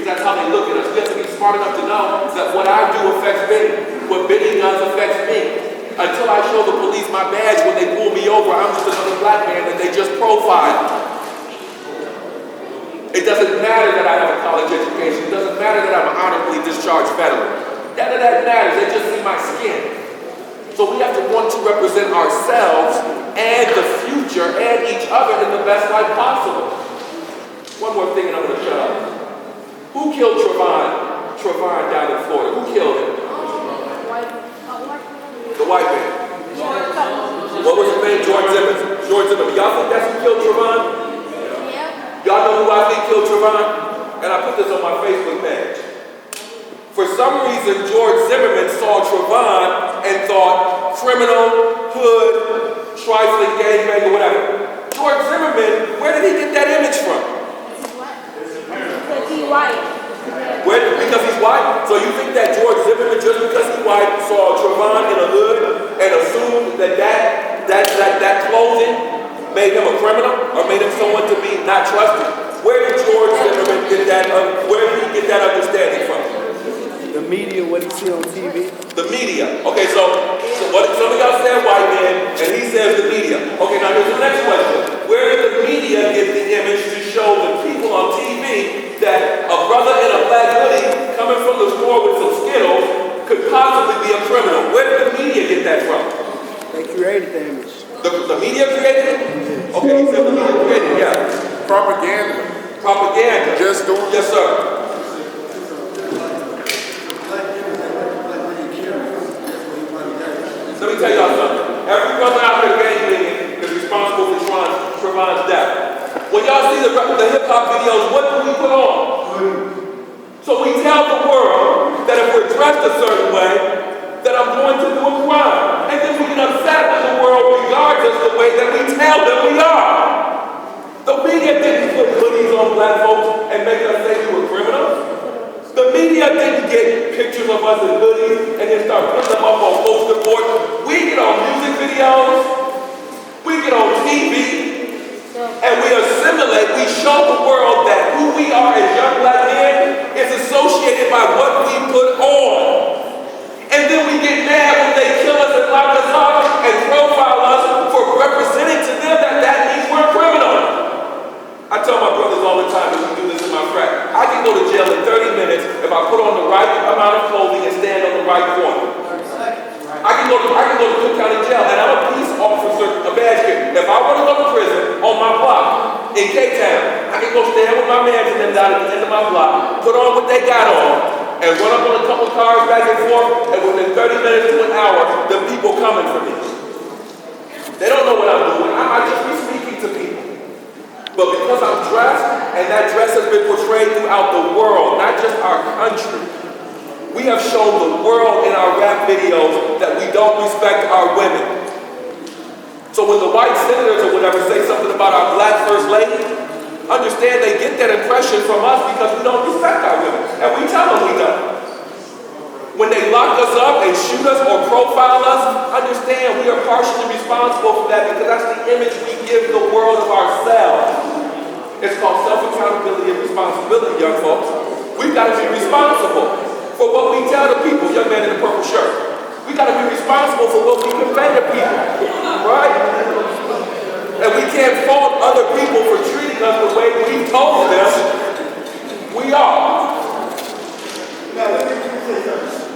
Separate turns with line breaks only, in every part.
because that's how they look at us. We have to be smart enough to know that what I do affects Benny. What Benny does affects me. Until I show the police my badge when they pull me over, I'm just another black man that they just profiled. It doesn't matter that I have a college education. It doesn't matter that I'm an honorably discharged veteran. None of that matters. They just see my skin. So we have to want to represent ourselves and the future and each other in the best light possible. One more thing and I'm going to shut up. Who killed Trayvon? Trayvon down in Florida. Who killed him? The white man. What was his name? George Zimmerman. George Zimmerman. Y'all think that's who killed Trayvon? Yeah. Y'all know who I think killed Trayvon? And I put this on my Facebook page. For some reason, George Zimmerman saw Trayvon and thought criminal, hood, trifling, gangbang, or whatever. George Zimmerman, where did he get that image from?
Because he's white.
Because he's white? So you think that George Zimmerman, just because he's white, saw Trayvon in a hood and assumed that clothing made him a criminal or made him someone to be not trusted? Where did George Zimmerman get that? Where did he get that understanding from?
The media, what he see on TV.
The media. Okay, so what some of y'all said white man, and he says the media. Okay, now here's the next question. Where did the media get the image to show the people on TV that a brother in a black hoodie coming from the store with some Skittles could possibly be a criminal? Where did the media get that from?
They created the image.
The media created it? Okay, he said the media created it, yeah.
Propaganda.
Propaganda.
Just doing.
Yes, sir. Let me tell y'all something. Every brother out there gang is responsible for Trayvon's death. When y'all see the hip-hop videos, what do we put on? So we tell the world that if we're dressed a certain way, that I'm going to do a crime. And then we get upset when the world regards us the way that we tell them we are. The media didn't put hoodies on black folks and make us say we were criminals. The media didn't get pictures of us in hoodies and then start putting them up on poster boards. We get on music videos, we get on TV, and we assimilate, we show the world that who we are as young black men is associated by what we put on. And then we get mad when they kill us and lock us up and profile us for representing to them that means we're criminals. I tell my brothers all the time that we do this in my frat. I can go to jail in 30 minutes if I put on the right amount of clothing and stand on the right corner. I can go to Cook County Jail and I'm a police officer, a badge carrier. If I want to go to prison on my block in K-Town, I can go stand with my mans and them down at the end of my block, put on what they got on, and run up on a couple cars back and forth, and within 30 minutes to an hour, the people coming for me. They don't know what I'm doing. I might just be speaking to people. But because I'm dressed, and that dress has been portrayed throughout the world, not just our country, we have shown the world in our rap videos that we don't respect our women. So when the white senators or whatever say something about our black first lady, understand they get that impression from us because we don't respect our women. And we tell them we don't. When they lock us up and shoot us or profile us, understand we are partially responsible for that because that's the image we give the world of ourselves. It's called self-accountability and responsibility, young folks. We've got to be responsible for what we tell the people, young man in the purple shirt. We got to be responsible for what we convey to people, right? And we can't fault other people for treating us the way we told them we are.
Now, let me say something.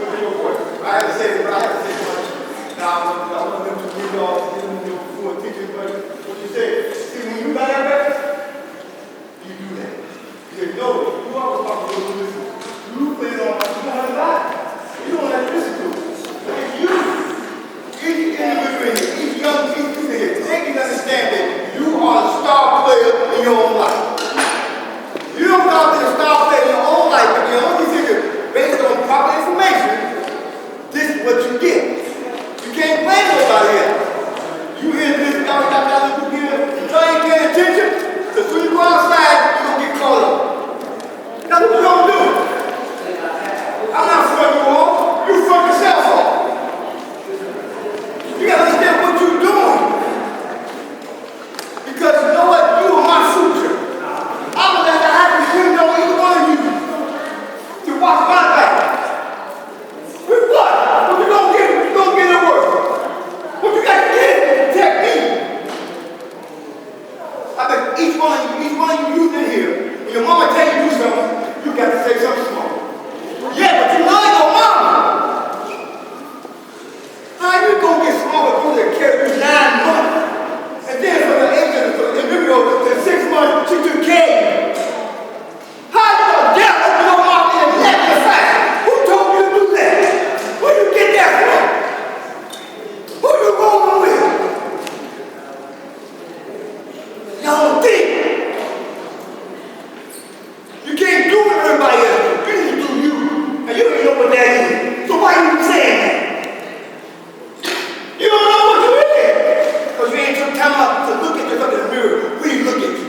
I have to say this, but I have to say something. Now, I want them to give y'all, give them your full attention, but what you say, see, when you got that back, you do that. You say, no, you are responsible for this. You play it on, you don't have to lie. You don't have to listen to it. But if you, each individual here, each young people here, they can understand that you are a star player in your own life. You don't have to be a star player in your own life, but you only think based on proper information, this is what you get. You can't blame nobody else. You hear this, you ain't paying attention, because when you go outside, you're going to get caught up. That's what you're going to do. I'm not fronting you off, you front yourself off. You got to understand what you're doing. Because you know what? You are my future. got to say something small. Yeah, but you love your mama. How you gonna get small through that carry you 9 months? And then from the age of the embryo to 6 months, she took care of you. How you gonna get up your mama and let your side? Who told you to do that? Where you get that from? Who you rolling with? Y'all don't think. You can't do it for everybody else. You need to do you. And you don't know what that is. So why are you saying that? You don't know what you is. Because you ain't took time out to look at yourself in the mirror when you look at you.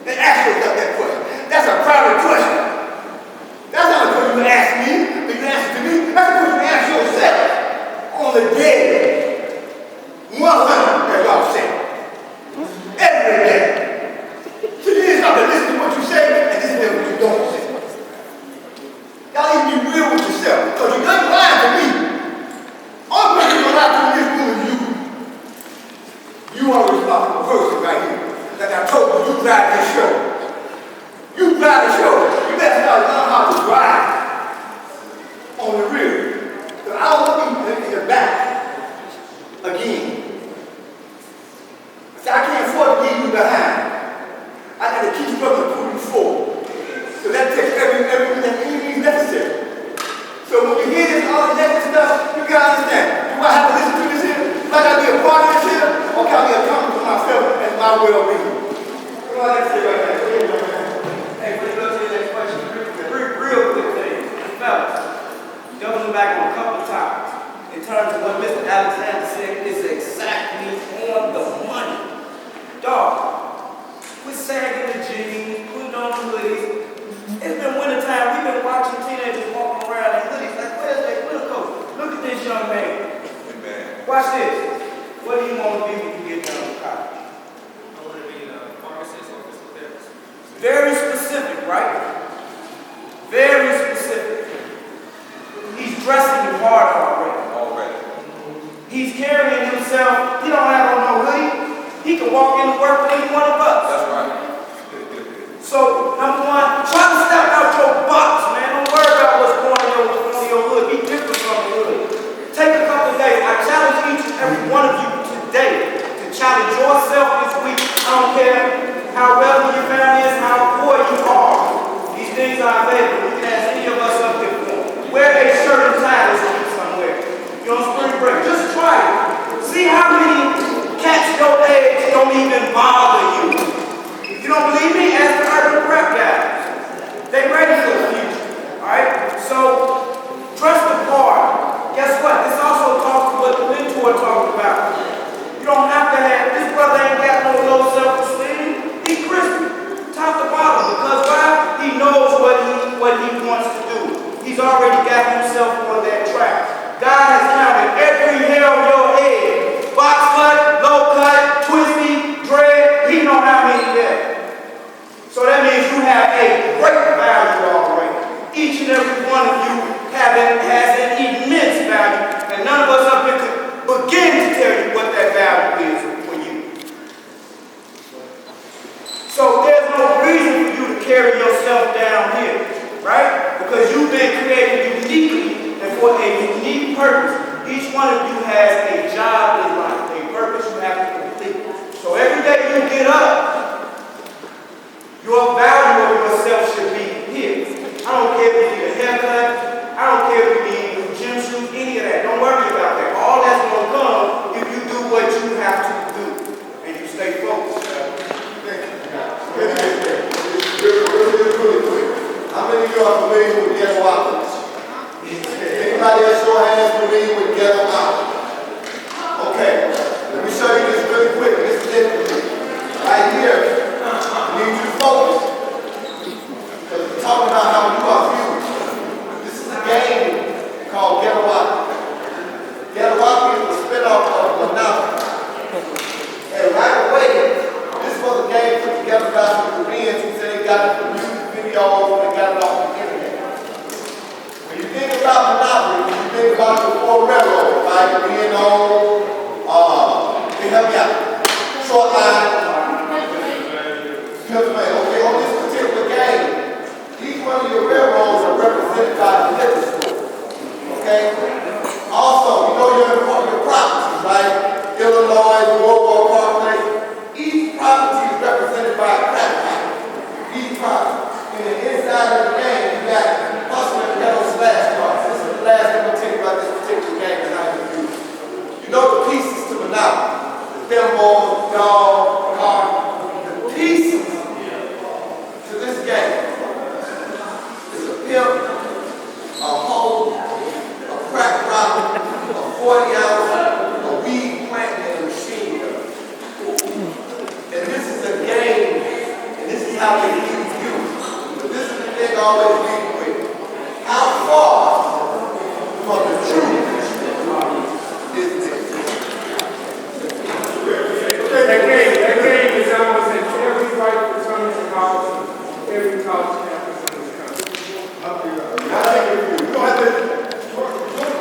And ask yourself that question. That's a private question. That's not a question you ask me, but you ask it to me. That's a question you ask yourself on the day 100, as y'all say. Every day. So you just have to listen to what you say and listen to what you don't say. Y'all need to be real with yourself. Because you ain't lying to me. All the people lie to me in this room is you. You are a responsible person right here. Like I told you, you drive this show. You drive the show. You better start learning how to drive on the rear. Because I don't want you in the back again. See, I can't afford to leave you behind. I got to keep struggling to pull you forward. So that takes everything that is necessary. So when you hear this, all the negative stuff, you gotta understand. Do I have to listen to this here? Do I gotta be a part of this here? Or can I be accountable to myself and my well-being? What do I got to say right now?
Hey, let's go to the next question. Real quick thing. Fellas, doubling back on a couple of topics. In terms of what Mr. Alexander said is exactly on the money. Dog, quit sagging the jeans, putting on the hoodies. It's been wintertime. We've been watching teenagers walking around in hoodies. Like, where's that winter coat? Look at this young man. Watch this. What do you want to be when you get done with college?
I want to be a pharmacist or physical therapist.
Very specific, right? Very specific. He's dressing the part already. He's carrying himself. He don't have on no hoodie. He can walk into work with any one of us.
That's right.
So, number one, try to step out your box, man. Don't worry about what's going on in your hood. Be different from the hood. Take a couple of days. I challenge each and every one of you today to challenge yourself this week. I don't care how wealthy your family is, how poor you are. These things are available. You can ask any of us up there for. Wear a shirt and tie this week somewhere. You're on spring break. Just try it. See how many cats your age don't even bother you. If you don't believe me, ask the urban prep guys. They ready for the future. Alright? So, dress the part. Guess what? This also talks to what the mentor talked about. You don't have to have, this brother ain't got no low self-esteem. He crispy, top to bottom. Because why? He knows what he wants to do. He's already got himself on that track. God has counted every hair on your head. Box cut, low cut, twisty, dread. He know how many there. So that means you have a great value already. Each and every one of you has an immense value. And none of us up here can begin to tell you what that value is for you. So there's no reason for you to carry yourself down here, right? Because you've been created uniquely and for a unique purpose. Each one of you has a job in life, a purpose you have to complete. So every day you get up, your value of yourself should be here. I don't care if you need a haircut, I don't care if you need new gym shoes, any of that. Don't worry about that. All that's going to come if you do what you have to do and you stay focused.
Really quick. How many of you are familiar with ghetto opulence? Anybody else show hands familiar with ghetto opulence? Okay, let me show you this really quick. This is it. Right here, I need you to focus. Because we're talking about how you are viewed. This is a game called Ghetto Opulence. Ghetto Opulence is a spin-off of Monopoly. And right away, this was a game put together by some Koreans who said they got it from music videos and they got it off the internet. When you think about Monopoly, you think about the four railroads, right? Being on, they help you out. Short line. Okay, on this particular game, each one of you in the inside of the game, you got hustle and yellow slash cards. This is the last thing I'm going to tell you about this particular game and how you use it. You know the pieces to Monopoly. The thimble, dog, car. The pieces to this game is a pimp, a hoe, a crack rock, a 40-ounce, a weed plant, and a machine gun. And this is a game, and this is how they use you. But this is the thing I always leave with. How far from the truth is this?
That game is almost in every right fraternity and college, every college campus in this country.
I think if you don't have to, short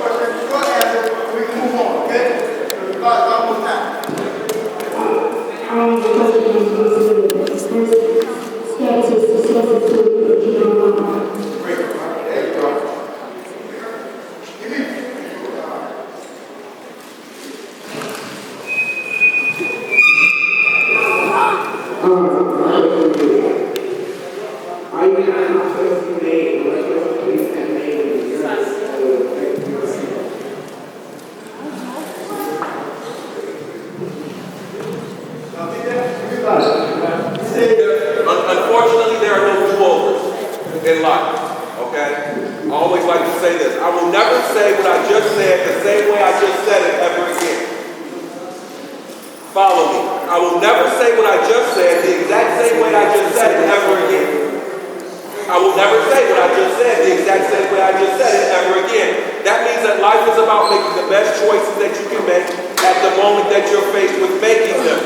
question, short answer, we can move on, okay? Because it's almost time.
The question is status discussed to
Great. There you go.
I mean, I'm not sure if you made, or if police have made it.
Unfortunately, there are no do-overs in life, okay? I always like to say this. I will never say what I just said the same way I just said it ever again. Follow me. I will never say what I just said the exact same way I just said it ever again. I will never say what I just said the exact same way I just said it ever again. That means that life is about making the best choices that you can make at the moment that you're faced with making them.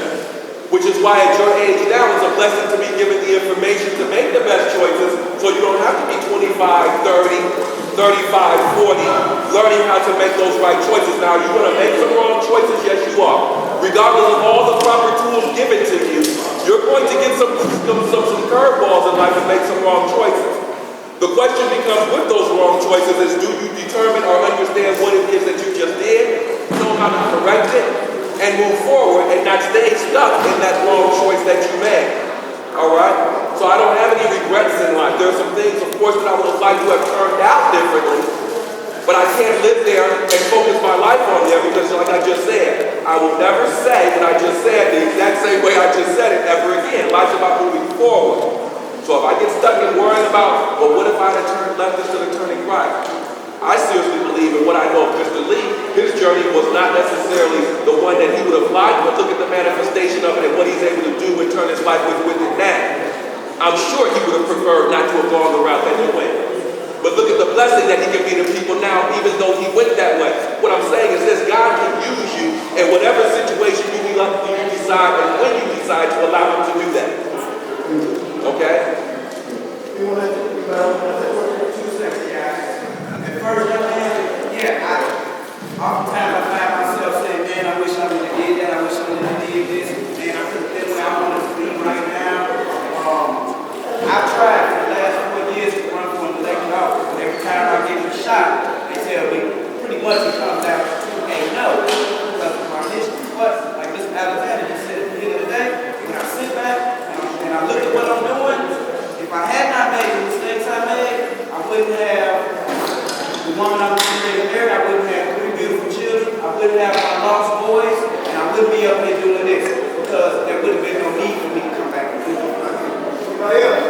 Which is why at your age now it's a blessing to be given the information to make the best choices so you don't have to be 25, 30, 35, 40, learning how to make those right choices. Now, you're going to make some wrong choices, yes you are. Regardless of all the proper tools given to you, you're going to get some curveballs in life and make some wrong choices. The question becomes with those wrong choices is, do you determine or understand what it is that you just did, know how to correct it, and move forward and not stay stuck in that wrong choice that you made. All right? So I don't have any regrets in life. There are some things, of course, that I would have liked to have turned out differently, but I can't live there and focus my life on there because, like I just said, I will never say what I just said the exact same way I just said it ever again. Life's about moving forward. So if I get stuck in worrying about, well, what if I had turned left instead of turning right? I seriously believe in what I know of Mr. Lee. His journey was not necessarily the one that he would have liked, but look at the manifestation of it and what he's able to do and turn his life with it now. I'm sure he would have preferred not to have gone the route that he went. But look at the blessing that he can be to people now, even though he went that way. What I'm saying is this: God can use you in whatever situation you decide and when you decide to allow him to do that. Okay?
You want to take 2 seconds, guys. At first, oftentimes I find myself saying, man, I wish I would have did that, I wish I would have did this, man, I could have been where I want to be right now. I've tried for the last 4 years to run for an elected office, but every time I get a shot, they tell me pretty much it comes down to a no, because of my history. But, like Mr. Alexander just said at the end of the day, when I sit back and I look at what I'm doing, if I had not made the mistakes I made, I wouldn't have the woman I'm getting married, I wouldn't have 3 beautiful children, I wouldn't have my lost boys, and I wouldn't be up here doing this because there would have been no need for me to come back and do it.
Somebody else.